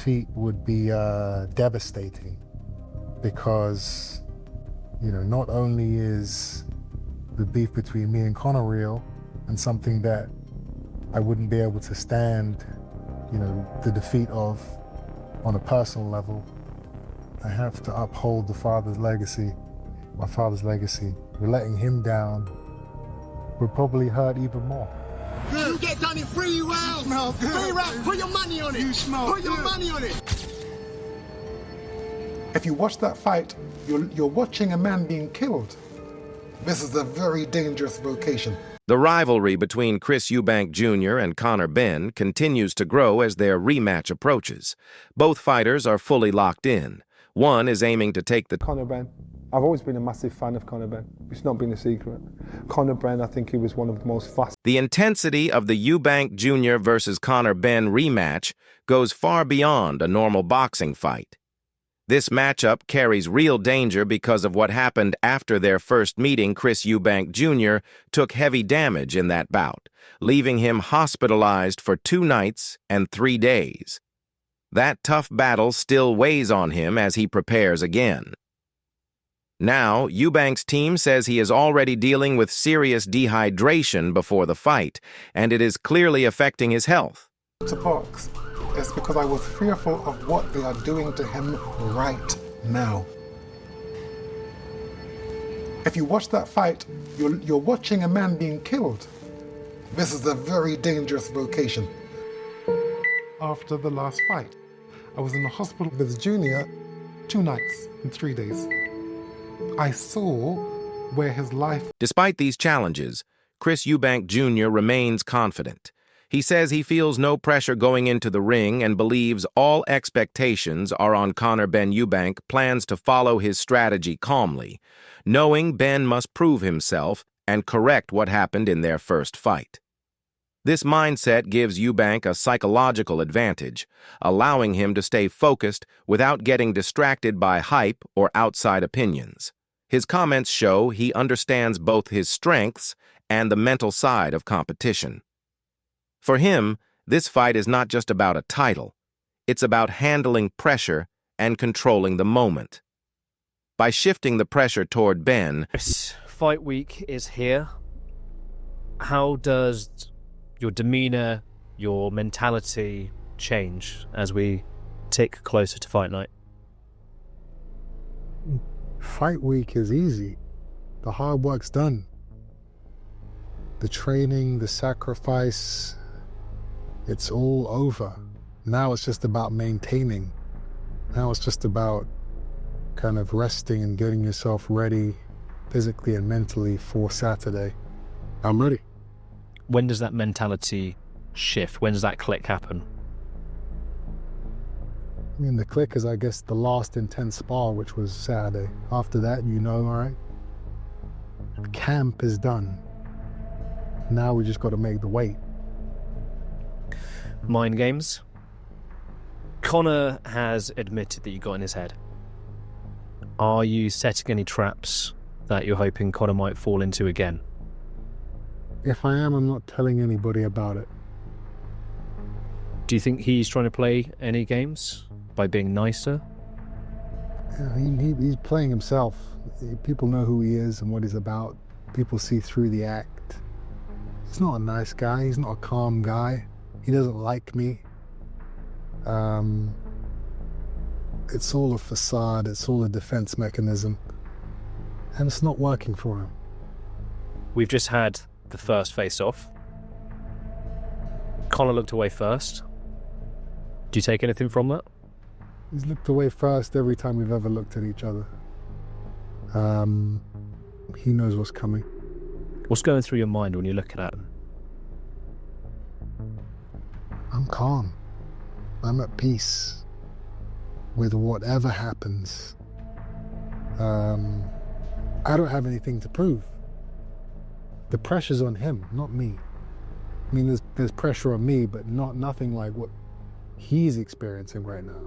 defeat would be devastating because, not only is the beef between me and Conor real and something that I wouldn't be able to stand, the defeat of on a personal level. I have to uphold my father's legacy. Letting him down would probably hurt even more. You get done in 3 rounds. Smell good. 3 rounds. Put your money on it. You smell Put your good. money on it. If you watch that fight, you're watching a man being killed. This is a very dangerous vocation. The rivalry between Chris Eubank Jr. and Conor Benn continues to grow as their rematch approaches. Both fighters are fully locked in. One is aiming to take the Conor Benn. I've always been a massive fan of Conor Benn. It's not been a secret. Conor Benn, I think he was one of the most fast. The intensity of the Eubank Jr. versus Conor Benn rematch goes far beyond a normal boxing fight. This matchup carries real danger because of what happened after their first meeting. Chris Eubank Jr. took heavy damage in that bout, leaving him hospitalized for 2 nights and 3 days. That tough battle still weighs on him as he prepares again. Now, Eubank's team says he is already dealing with serious dehydration before the fight, and it is clearly affecting his health. To box, it's because I was fearful of what they are doing to him right now. If you watch that fight, you're watching a man being killed. This is a very dangerous vocation. After the last fight, I was in the hospital with Junior 2 nights and 3 days. I saw where his life... Despite these challenges, Chris Eubank Jr. remains confident. He says he feels no pressure going into the ring and believes all expectations are on Conor Benn. Eubank plans to follow his strategy calmly, knowing Benn must prove himself and correct what happened in their first fight. This mindset gives Eubank a psychological advantage, allowing him to stay focused without getting distracted by hype or outside opinions. His comments show he understands both his strengths and the mental side of competition. For him, this fight is not just about a title. It's about handling pressure and controlling the moment. By shifting the pressure toward Benn... Fight week is here. How does your demeanor, your mentality change as we tick closer to fight night? Fight week is easy. The hard work's done. The training, the sacrifice, it's all over. Now it's just about maintaining. Now it's just about kind of resting and getting yourself ready physically and mentally for Saturday. I'm ready. When does that mentality shift? When does that click happen? I mean, the click is, I guess, the last intense spar, which was Saturday. After that, all right, camp is done. Now we just got to make the weight. Mind games. Conor has admitted that you got in his head. Are you setting any traps that you're hoping Conor might fall into again? If I am, I'm not telling anybody about it. Do you think he's trying to play any games by being nicer? Yeah, he's playing himself. People know who he is and what he's about. People see through the act. He's not a nice guy. He's not a calm guy. He doesn't like me. It's all a facade. It's all a defense mechanism. And it's not working for him. We've just had the first face-off. Conor looked away first. Do you take anything from that? He's looked away first every time we've ever looked at each other. He knows what's coming. What's going through your mind when you're looking at him? I'm calm. I'm at peace with whatever happens. I don't have anything to prove. The pressure's on him, not me. I mean, there's pressure on me, but nothing like what he's experiencing right now.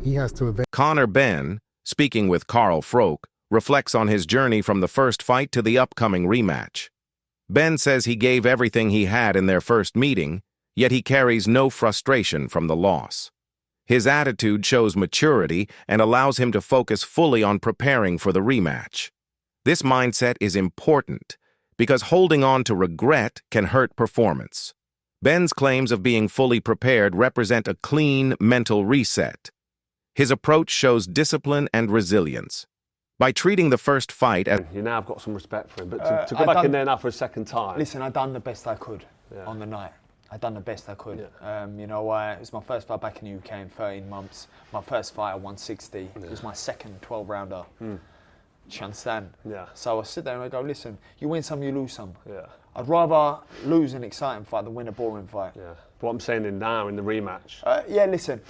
He has to evade. Conor Benn, speaking with Carl Froke, reflects on his journey from the first fight to the upcoming rematch. Benn says he gave everything he had in their first meeting, yet he carries no frustration from the loss. His attitude shows maturity and allows him to focus fully on preparing for the rematch. This mindset is important because holding on to regret can hurt performance. Benn's claims of being fully prepared represent a clean mental reset. His approach shows discipline and resilience. By treating the first fight as... You now have got some respect for him, but to go back in there now for a second time... Listen, I've done the best I could on the night. I've done the best I could. Yeah. You know, it was my first fight back in the UK in 13 months. My first fight at 160. It was my second 12-rounder. Do you understand? Yeah. So I sit there and I go, listen, you win some, you lose some. Yeah. I'd rather lose an exciting fight than win a boring fight. Yeah. But what I'm saying in now, in the rematch... yeah, listen.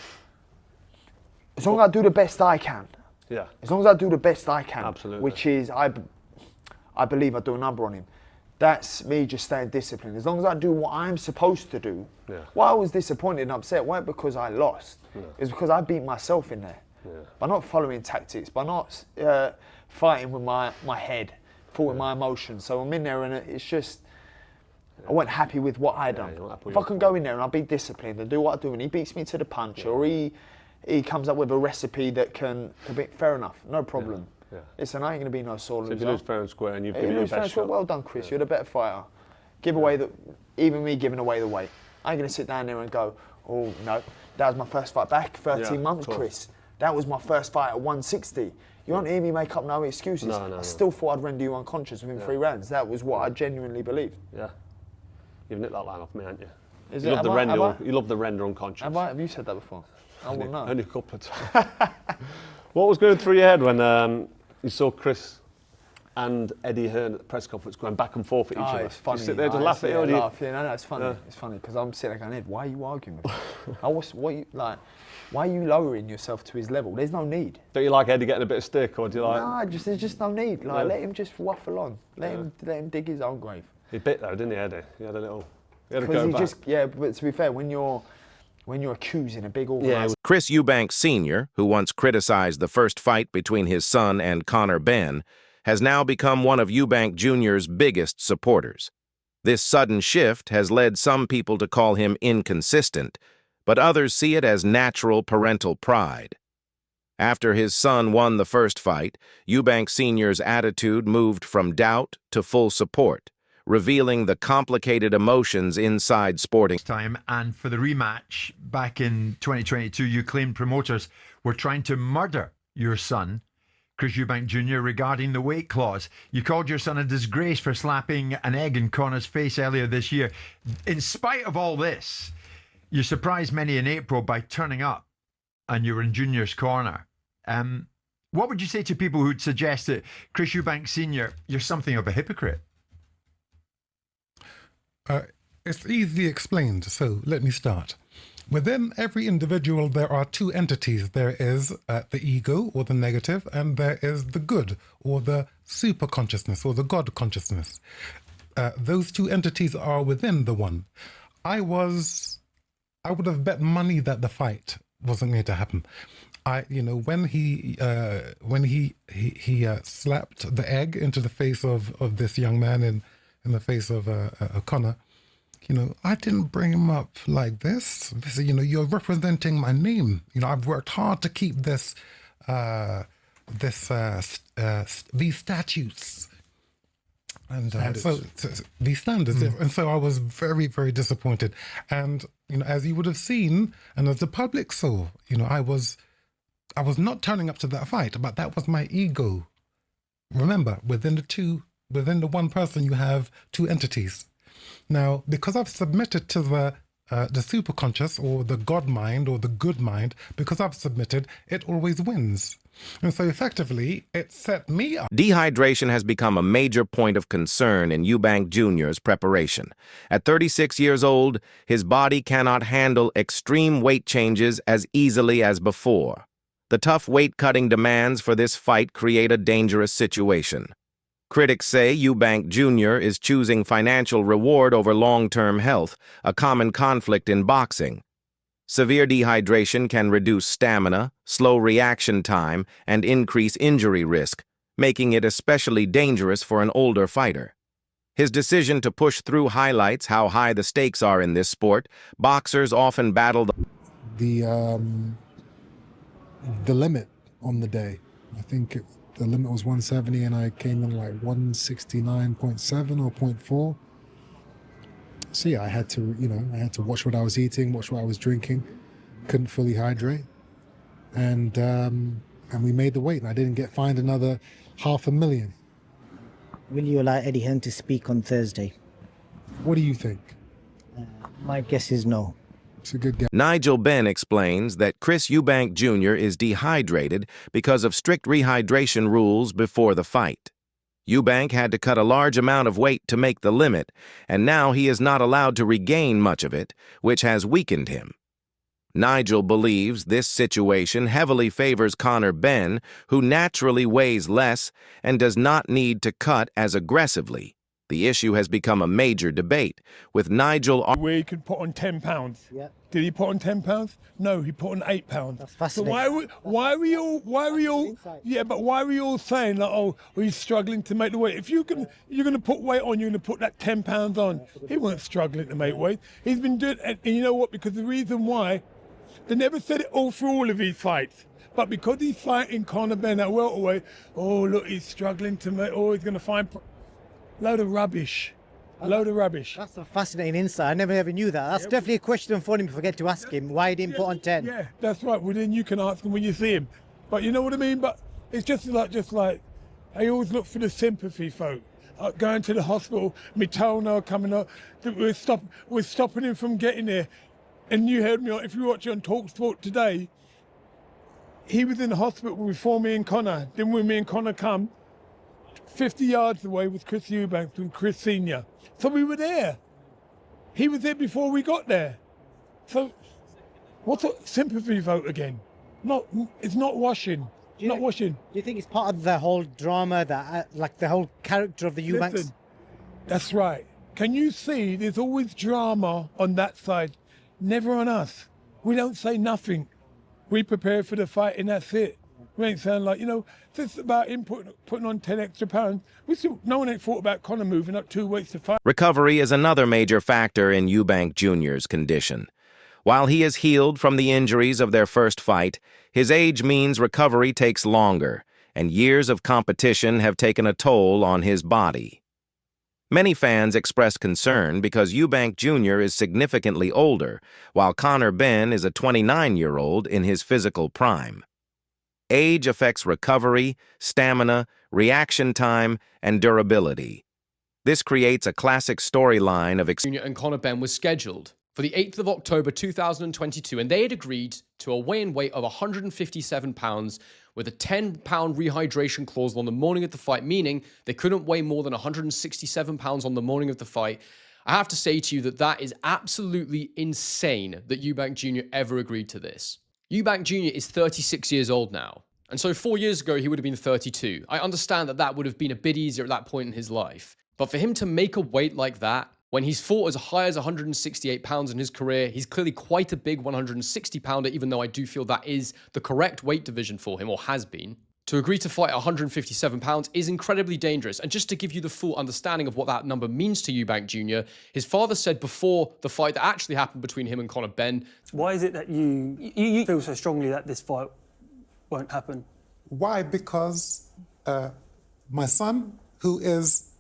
As long as I do the best I can. Yeah. As long as I do the best I can. Absolutely. Which is, I believe I do a number on him. That's me just staying disciplined. As long as I do what I'm supposed to do. Yeah. Why I was disappointed and upset weren't because I lost. It's because I beat myself in there. Yeah. By not following tactics, by not fighting with my head, fought with my emotions. So I'm in there and it's just, I wasn't happy with what I done. If I can go in there and I'll be disciplined and do what I do and he beats me to the punch or he comes up with a recipe that can be, fair enough, no problem. Yeah. Listen, I ain't going to be no sore loser. So if you lose fair and square and you've given you your lose fair and best square, shot. well done, Chris. You're the better fighter. Give away even me giving away the weight. I ain't going to sit down there and go, oh no, that was my first fight back 13 months, Chris. That was my first fight at 160. You won't hear me make up no excuses. No. I still thought I'd render you unconscious within 3 rounds. That was what I genuinely believed. Yeah. You've nicked that line off me, haven't you? Is You it? love you love the render unconscious. Have you said that before? I will know. Only a couple of times. What was going through your head when you saw Chris and Eddie Hearn at the press conference going back and forth at each other? It's funny. You sit there to laugh at it, or do you... laugh. Yeah, no, it's funny. Yeah. It's funny because I'm sitting there going, Ed, why are you arguing with him? Why are you lowering yourself to his level? There's no need. Don't you like Eddie getting a bit of stick, or do you like... No, there's just no need. Let him just waffle on. Let him dig his own grave. He bit though, didn't he, Eddie? He had a little... Because but to be fair, when you're accusing a big organisation... Chris Eubank Sr., who once criticized the first fight between his son and Conor Benn, has now become one of Eubank Jr.'s biggest supporters. This sudden shift has led some people to call him inconsistent, but others see it as natural parental pride. After his son won the first fight, Eubank Sr.'s attitude moved from doubt to full support, revealing the complicated emotions inside sporting. Time, and for the rematch back in 2022, you claimed promoters were trying to murder your son, Chris Eubank Jr., regarding the weight clause. You called your son a disgrace for slapping an egg in Conor's face earlier this year. In spite of all this, you surprised many in April by turning up and you were in Junior's corner. What would you say to people who'd suggest that Chris Eubank Sr., you're something of a hypocrite? It's easily explained, so let me start. Within every individual, there are 2 entities. There is the ego, or the negative, and there is the good, or the super consciousness, or the God consciousness. Those 2 entities are within the one. I would have bet money that the fight wasn't going to happen. When he slapped the egg into the face of this young man in the face of Conor, I didn't bring him up like this. You're representing my name. I've worked hard to keep these statutes and so these standards. And so I was very, very disappointed. And as you would have seen, and as the public saw, I was not turning up to that fight, but that was my ego. Remember, within the one person, you have 2 entities. Now, because I've submitted to the superconscious, or the God mind, or the good mind, because I've submitted, it always wins. And so effectively, it set me up. Dehydration has become a major point of concern in Eubank Jr.'s preparation. At 36 years old, his body cannot handle extreme weight changes as easily as before. The tough weight-cutting demands for this fight create a dangerous situation. Critics say Eubank Jr. is choosing financial reward over long-term health, a common conflict in boxing. Severe dehydration can reduce stamina, slow reaction time, and increase injury risk, making it especially dangerous for an older fighter. His decision to push through highlights how high the stakes are in this sport. Boxers often battle the the limit on the day. I think the limit was 170 and I came in like 169.7 or 0.4. So yeah, I had to watch what I was eating, watch what I was drinking. Couldn't fully hydrate. And we made the weight, and I didn't get fined another $500,000. Will you allow Eddie Hearn to speak on Thursday? What do you think? My guess is no. It's a good guess. Nigel Benn explains that Chris Eubank Jr. is dehydrated because of strict rehydration rules before the fight. Eubank had to cut a large amount of weight to make the limit, and now he is not allowed to regain much of it, which has weakened him. Nigel believes this situation heavily favors Conor Benn, who naturally weighs less and does not need to cut as aggressively. The issue has become a major debate, with Nigel... Where he could put on 10 pounds. Yeah. Did he put on 10 pounds? No, he put on 8 pounds. That's So fascinating. why were we all saying like, oh, he's struggling to make the weight? If you're gonna put weight on, you're gonna put that 10 pounds on. He wasn't struggling to make weight. He's been doing, and you know what? Because the reason why, they never said it all through all of his fights. But because he's fighting Conor Benn at welterweight, oh look, he's struggling to make. Oh, he's gonna find load of rubbish. That's a fascinating insight. I never ever knew that. That's definitely a question for him. Forget to ask him why he didn't put on 10. Yeah, that's right. Well, then you can ask him when you see him. But you know what I mean? But it's just like, I always look for the sympathy, folk. Going to the hospital, my toenail coming up, we're stopping him from getting there. And you heard me, if you watch it on TalkSport today, he was in the hospital before me and Conor. Then when me and Conor come, 50 yards away was Chris Eubank and Chris Sr. So we were there. He was there before we got there. So what's a sympathy vote again? It's not washing. Washing. Do you think it's part of the whole drama, that like the whole character of the Eubanks? Listen, that's right. Can you see there's always drama on that side, never on us. We don't say nothing. We prepare for the fight and that's it. We ain't saying like, it's about him putting on 10 extra pounds. No one ain't thought about Conor moving up 2 weights to fight. Recovery is another major factor in Eubank Jr.'s condition. While he is healed from the injuries of their first fight, his age means recovery takes longer, and years of competition have taken a toll on his body. Many fans expressed concern because Eubank Jr. is significantly older, while Conor Benn is a 29-year-old in his physical prime. Age affects recovery, stamina, reaction time, and durability. This creates a classic storyline of... Jr. and Conor Benn was scheduled for the 8th of October 2022, and they had agreed to a weigh-in weight of 157 pounds with a 10-pound rehydration clause on the morning of the fight, meaning they couldn't weigh more than 167 pounds on the morning of the fight. I have to say to you that that is absolutely insane that Eubank Jr. ever agreed to this. Eubank Jr. is 36 years old now, and so 4 years ago he would have been 32. I understand that that would have been a bit easier at that point in his life, but for him to make a weight like that, when he's fought as high as 168 pounds in his career, he's clearly quite a big 160 pounder, even though I do feel that is the correct weight division for him, or has been. To agree to fight at 157 pounds is incredibly dangerous. And just to give you the full understanding of what that number means to Eubank Jr., his father said before the fight that actually happened between him and Conor Benn. Why is it that you feel so strongly that this fight won't happen? Why? Because my son, who is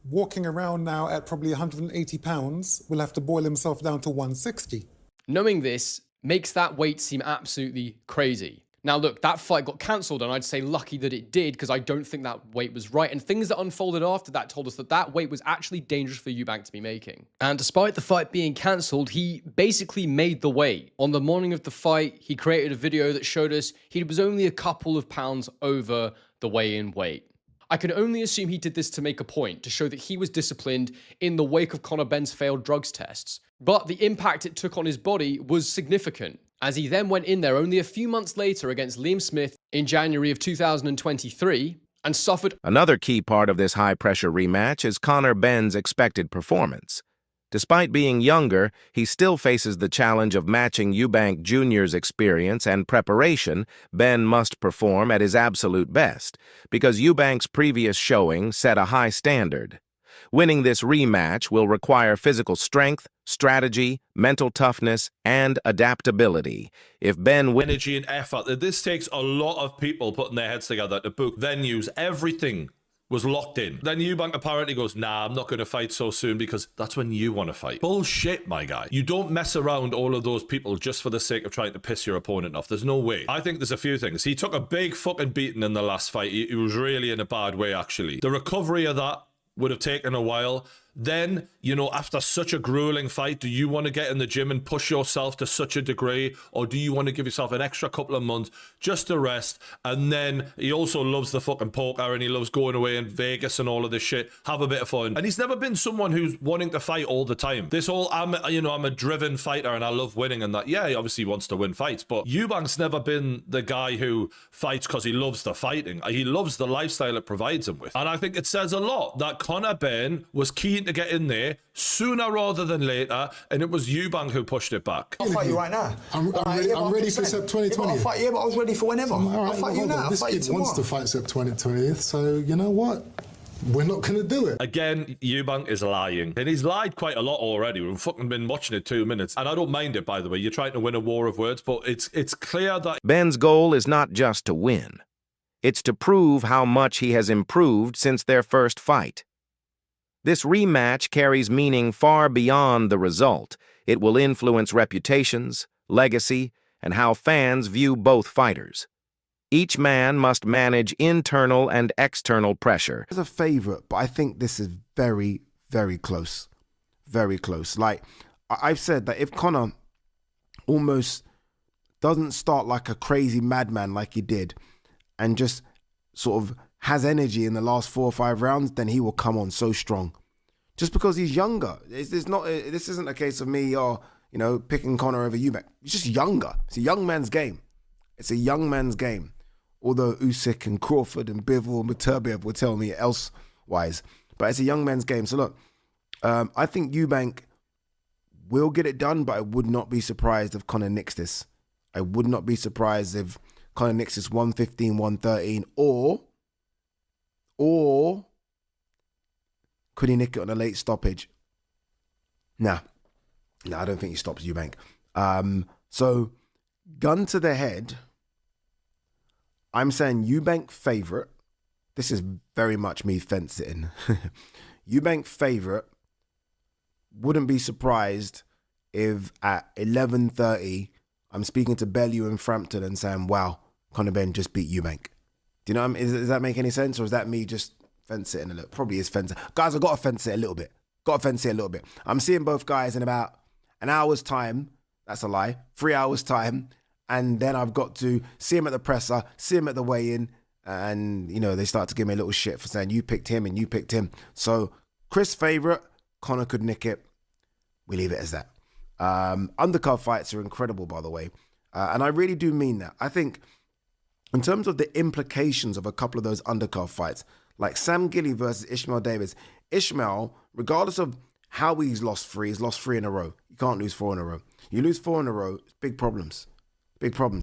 walking around now at probably 180 pounds, will have to boil himself down to 160. Knowing this makes that weight seem absolutely crazy. Now look, that fight got cancelled, and I'd say lucky that it did, because I don't think that weight was right. And things that unfolded after that told us that that weight was actually dangerous for Eubank to be making. And despite the fight being cancelled, he basically made the weight. On the morning of the fight, he created a video that showed us he was only a couple of pounds over the weigh-in weight. I can only assume he did this to make a point, to show that he was disciplined in the wake of Conor Benn's failed drugs tests. But the impact it took on his body was significant, as he then went in there only a few months later against Liam Smith in January of 2023 and suffered. Another key part of this high-pressure rematch is Conor Benn's expected performance. Despite being younger, he still faces the challenge of matching Eubank Jr.'s experience and preparation. Benn must perform at his absolute best, because Eubank's previous showing set a high standard. Winning this rematch will require physical strength, strategy, mental toughness, and adaptability. If Ben wins, energy and effort. This takes a lot of people putting their heads together to book venues. Everything was locked in. Then Eubank apparently goes, nah, I'm not going to fight so soon because that's when you want to fight. Bullshit, my guy. You don't mess around all of those people just for the sake of trying to piss your opponent off. There's no way. I think there's a few things. He took a big fucking beating in the last fight. He was really in a bad way, actually. The recovery of that would have taken a while. Then, you know, after such a grueling fight, do you want to get in the gym and push yourself to such a degree? Or do you want to give yourself an extra couple of months just to rest? And then he also loves the fucking poker and he loves going away in Vegas and all of this shit. Have a bit of fun. And he's never been someone who's wanting to fight all the time. This whole, I'm a driven fighter and I love winning and that. Yeah, he obviously wants to win fights. But Eubank's never been the guy who fights because he loves the fighting. He loves the lifestyle it provides him with. And I think it says a lot that Conor Benn was keen to get in there sooner rather than later, and it was Eubank who pushed it back. I'll fight you right now. I'm ready for Sep 2020. I'll fight you, but I was ready for whenever. I'll fight you now. I'll fight you tomorrow. Wants to fight Sep 2020, so you know what? We're not going to do it. Again, Eubank is lying. And he's lied quite a lot already. We've fucking been watching it 2 minutes. And I don't mind it, by the way. You're trying to win a war of words, but it's clear that Ben's goal is not just to win. It's to prove how much he has improved since their first fight. This rematch carries meaning far beyond the result. It will influence reputations, legacy, and how fans view both fighters. Each man must manage internal and external pressure. As a favorite, but I think this is very, very close. Very close. Like, I've said that if Conor almost doesn't start like a crazy madman like he did and just sort of has energy in the last 4 or 5 rounds, then he will come on so strong. Just because he's younger. This isn't a case of me picking Conor over Eubank. He's just younger. It's a young man's game. It's a young man's game. Although Usyk and Crawford and Bivol and Maturbiev will tell me elsewise. But it's a young man's game. So look, I think Eubank will get it done, but I would not be surprised if Conor nicks this. I would not be surprised if Conor nicks this 115, 113, or could he nick it on a late stoppage? Nah, I don't think he stops Eubank. So, gun to the head, I'm saying Eubank favourite. This is very much me fence-sitting. Eubank favourite. Wouldn't be surprised if at 11:30 I'm speaking to Bellew in Frampton and saying, wow, Conor Benn just beat Eubank. Do you know what I mean? Does that make any sense? Or is that me just fence-sitting a little? Probably is fence. Guys, I've got to fence it a little bit. I'm seeing both guys in about an hour's time. That's a lie. 3 hours time. And then I've got to see him at the presser, see him at the weigh-in. And, they start to give me a little shit for saying, you picked him and you picked him. So, Chris favourite. Conor could nick it. We leave it as that. Undercard fights are incredible, by the way. And I really do mean that. I think in terms of the implications of a couple of those undercard fights, like Sam Gilly versus Ishmael Davis. Ishmael, regardless of how he's lost 3 in a row. You can't lose 4 in a row. You lose 4 in a row, it's big problems. Big problems.